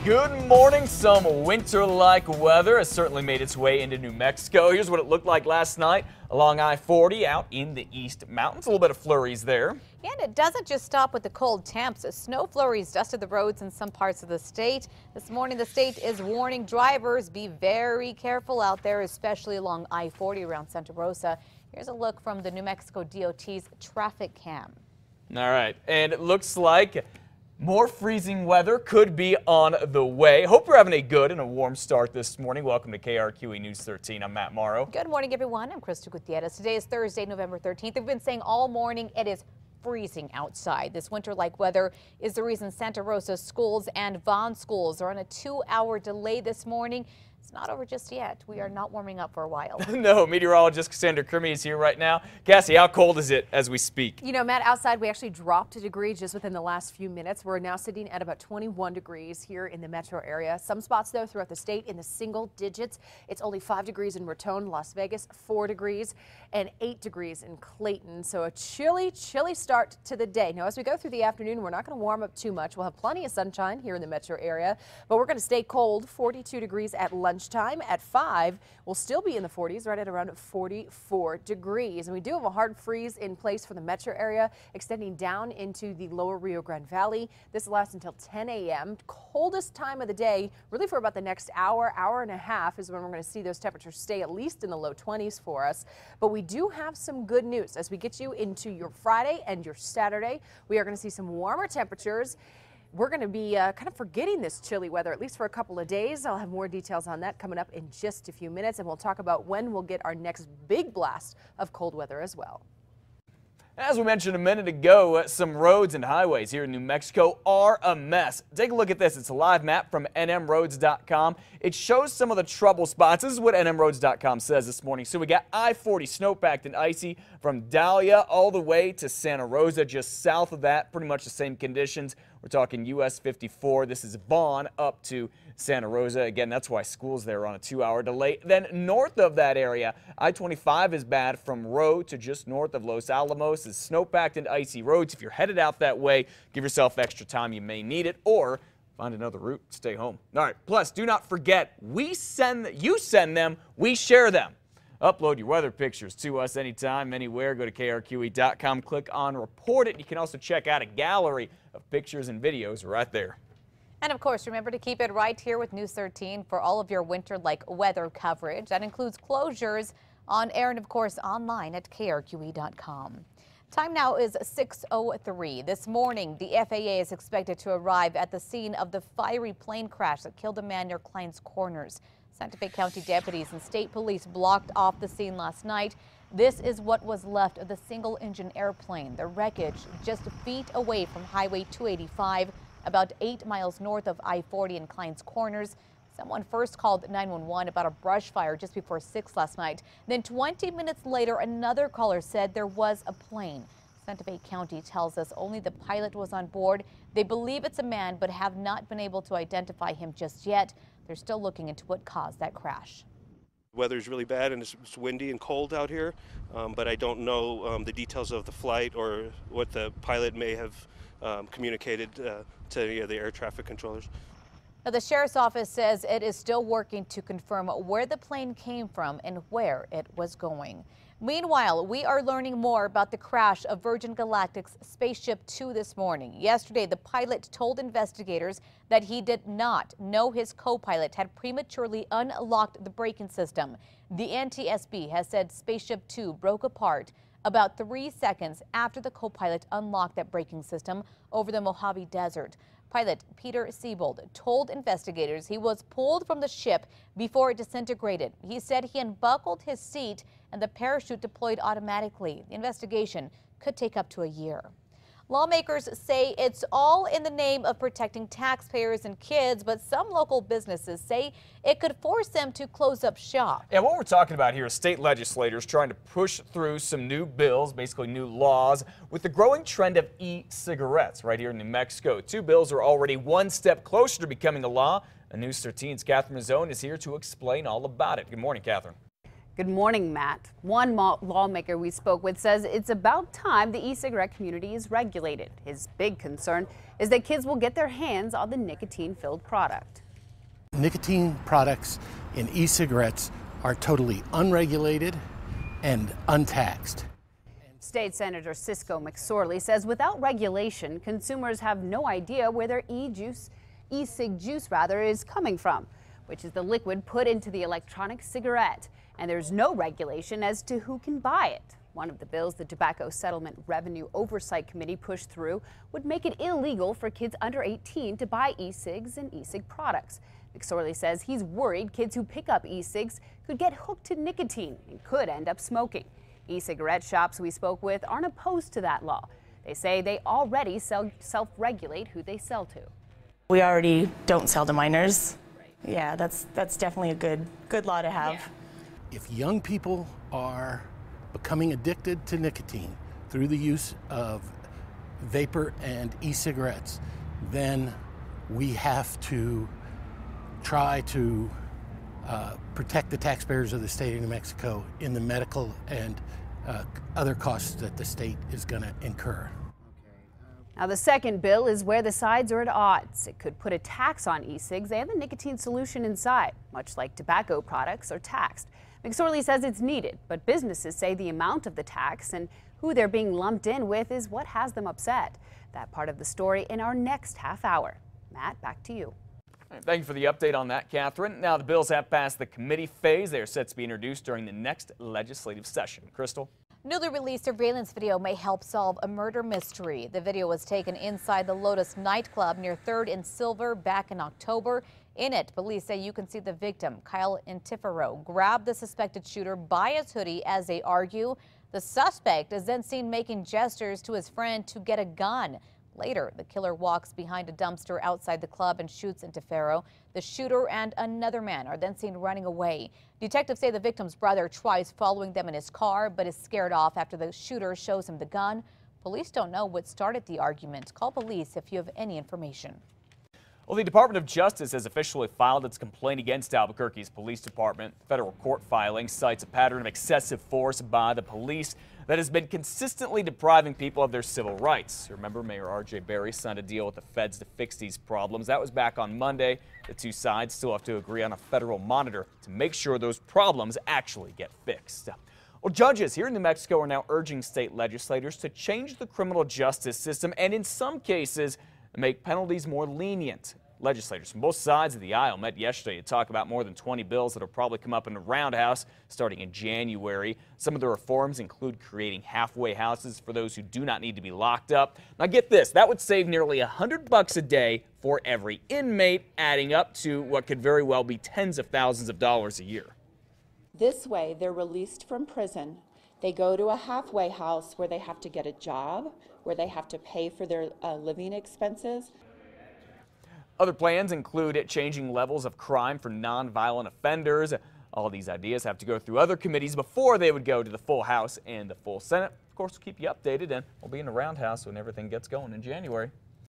Good morning. Some winter-like weather has certainly made its way into New Mexico. Here's what it looked like last night along I-40 out in the East Mountains. A little bit of flurries there. And it doesn't just stop with the cold temps. Snow flurries dusted the roads in some parts of the state. This morning, the state is warning drivers, be very careful out there, especially along I-40 around Santa Rosa. Here's a look from the New Mexico DOT's traffic cam. All right, and it looks like more freezing weather could be on the way. Hope you're having a good and a warm start this morning. Welcome to KRQE News 13. I'm Matt Morrow. Good morning, everyone. I'm Krista Gutierrez. Today is Thursday, November 13th. We've been saying all morning it is freezing outside. This winter-like weather is the reason Santa Rosa schools and Vaughn schools are on a 2-hour delay this morning. It's not over just yet. We are not warming up for a while. No, meteorologist Cassandra Kermey is here right now. Cassie, how cold is it as we speak? You know, Matt, outside we actually dropped a degree just within the last few minutes. We're now sitting at about 21 degrees here in the metro area. Some spots, though, throughout the state in the single digits. It's only 5 degrees in Raton, Las Vegas, 4 degrees, and 8 degrees in Clayton. So a chilly start to the day. Now, as we go through the afternoon, we're not going to warm up too much. We'll have plenty of sunshine here in the metro area, but we're going to stay cold, 42 degrees at lunchtime. At 5, we'll still be in the 40s, right at around 44 degrees. And we do have a hard freeze in place for the metro area, extending down into the lower Rio Grande Valley. This lasts until 10 a.m. Coldest time of the day, really for about the next hour and a half is when we're going to see those temperatures stay at least in the low 20s for us. But we do have some good news as we get you into your Friday and your Saturday. We are going to see some warmer temperatures. We're going to be kind of forgetting this chilly weather, at least for a couple of days. I'll have more details on that coming up in just a few minutes, and we'll talk about when we'll get our next big blast of cold weather as well. As we mentioned a minute ago, some roads and highways here in New Mexico are a mess. Take a look at this. It's a live map from nmroads.com. It shows some of the trouble spots. This is what nmroads.com says this morning. So we got I-40 snow-packed and icy from Dahlia all the way to Santa Rosa. Just south of that, pretty much the same conditions. We're talking US 54. This is Vaughn up to Santa Rosa. Again, that's why schools there are on a 2-hour delay. Then north of that area, I-25 is bad from Roe to just north of Los Alamos. Is snow-packed and icy roads. If you're headed out that way, give yourself extra time. You may need it, or find another route. Stay home. All right. Plus, do not forget, you send them, we share them. Upload your weather pictures to us anytime, anywhere. Go to KRQE.com, click on Report It. You can also check out a gallery of pictures and videos right there. And of course, remember to keep it right here with News 13 for all of your winter-like weather coverage. That includes closures on air and, of course, online at KRQE.com. Time now is 6:03. This morning, the FAA is expected to arrive at the scene of the fiery plane crash that killed a man near Clines Corners. Santa Fe County deputies and state police blocked off the scene last night. This is what was left of the single-engine airplane. The wreckage just feet away from Highway 285, about 8 miles north of I-40 in Clines Corners. Someone first called 911 about a brush fire just before 6 last night. Then 20 minutes later, another caller said there was a plane. Santa Fe County tells us only the pilot was on board. They believe it's a man, but have not been able to identify him just yet. They're still looking into what caused that crash. The weather's really bad and it's windy and cold out here, but I don't know the details of the flight or what the pilot may have communicated to the air traffic controllers. Now, the sheriff's office says it is still working to confirm where the plane came from and where it was going. Meanwhile, we are learning more about the crash of Virgin Galactic's Spaceship Two this morning. Yesterday, the pilot told investigators that he did not know his co-pilot had prematurely unlocked the braking system. The NTSB has said Spaceship Two broke apart about 3 seconds after the co-pilot unlocked that braking system over the Mojave Desert. Pilot Peter Siebold told investigators he was pulled from the ship before it disintegrated. He said he unbuckled his seat and the parachute deployed automatically. The investigation could take up to a year. Lawmakers say it's all in the name of protecting taxpayers and kids, but some local businesses say it could force them to close up shop. And what we're talking about here is state legislators trying to push through some new bills, basically new laws, with the growing trend of e-cigarettes right here in New Mexico. 2 bills are already one step closer to becoming a law. News 13's Catherine Mazzone is here to explain all about it. Good morning, Catherine. Good morning, Matt. One lawmaker we spoke with says it's about time the e-cigarette community is regulated. His big concern is that kids will get their hands on the nicotine-filled product. Nicotine products in e-cigarettes are totally unregulated and untaxed. State Senator Cisco McSorley says without regulation, consumers have no idea where their e-cig juice is coming from, which is the liquid put into the electronic cigarette. And there's no regulation as to who can buy it. One of the bills the Tobacco Settlement Revenue Oversight Committee pushed through would make it illegal for kids under 18 to buy e-cigs and e-cig products. McSorley says he's worried kids who pick up e-cigs could get hooked to nicotine and could end up smoking. E-cigarette shops we spoke with aren't opposed to that law. They say they already self-regulate who they sell to. We already don't sell to minors. Yeah, that's definitely a good law to have. Yeah. If young people are becoming addicted to nicotine through the use of vapor and e-cigarettes, then we have to try to protect the taxpayers of the state of New Mexico in the medical and other costs that the state is going to incur. Now, the second bill is where the sides are at odds. It could put a tax on e-cigs and the nicotine solution inside, much like tobacco products are taxed. McSorley says it's needed, but businesses say the amount of the tax and who they're being lumped in with is what has them upset. That part of the story in our next half hour. Matt, back to you. Thank you for the update on that, Catherine. Now the bills have passed the committee phase. They are set to be introduced during the next legislative session. Crystal? Newly released surveillance video may help solve a murder mystery. The video was taken inside the Lotus nightclub near 3rd and Silver back in October. In it, police say you can see the victim, Kyle Antifero, grab the suspected shooter by his hoodie as they argue. The suspect is then seen making gestures to his friend to get a gun. Later, the killer walks behind a dumpster outside the club and shoots Antifero. The shooter and another man are then seen running away. Detectives say the victim's brother tries following them in his car, but is scared off after the shooter shows him the gun. Police don't know what started the argument. Call police if you have any information. Well, the Department of Justice has officially filed its complaint against Albuquerque's police department. Federal court filing cites a pattern of excessive force by the police that has been consistently depriving people of their civil rights. Remember, Mayor R.J. Berry signed a deal with the feds to fix these problems. That was back on Monday. The two sides still have to agree on a federal monitor to make sure those problems actually get fixed. Well, judges here in New Mexico are now urging state legislators to change the criminal justice system and in some cases make penalties more lenient. Legislators from both sides of the aisle met yesterday to talk about more than 20 bills that will probably come up in the roundhouse starting in January. Some of the reforms include creating halfway houses for those who do not need to be locked up. Now get this, that would save nearly $100 a day for every inmate, adding up to what could very well be tens of thousands of dollars a year. This way, they're released from prison. They go to a halfway house where they have to get a job, where they have to pay for their living expenses. Other plans include changing levels of crime for nonviolent offenders. All these ideas have to go through other committees before they would go to the full House and the full Senate. Of course, we'll keep you updated, and we'll be in the roundhouse when everything gets going in January.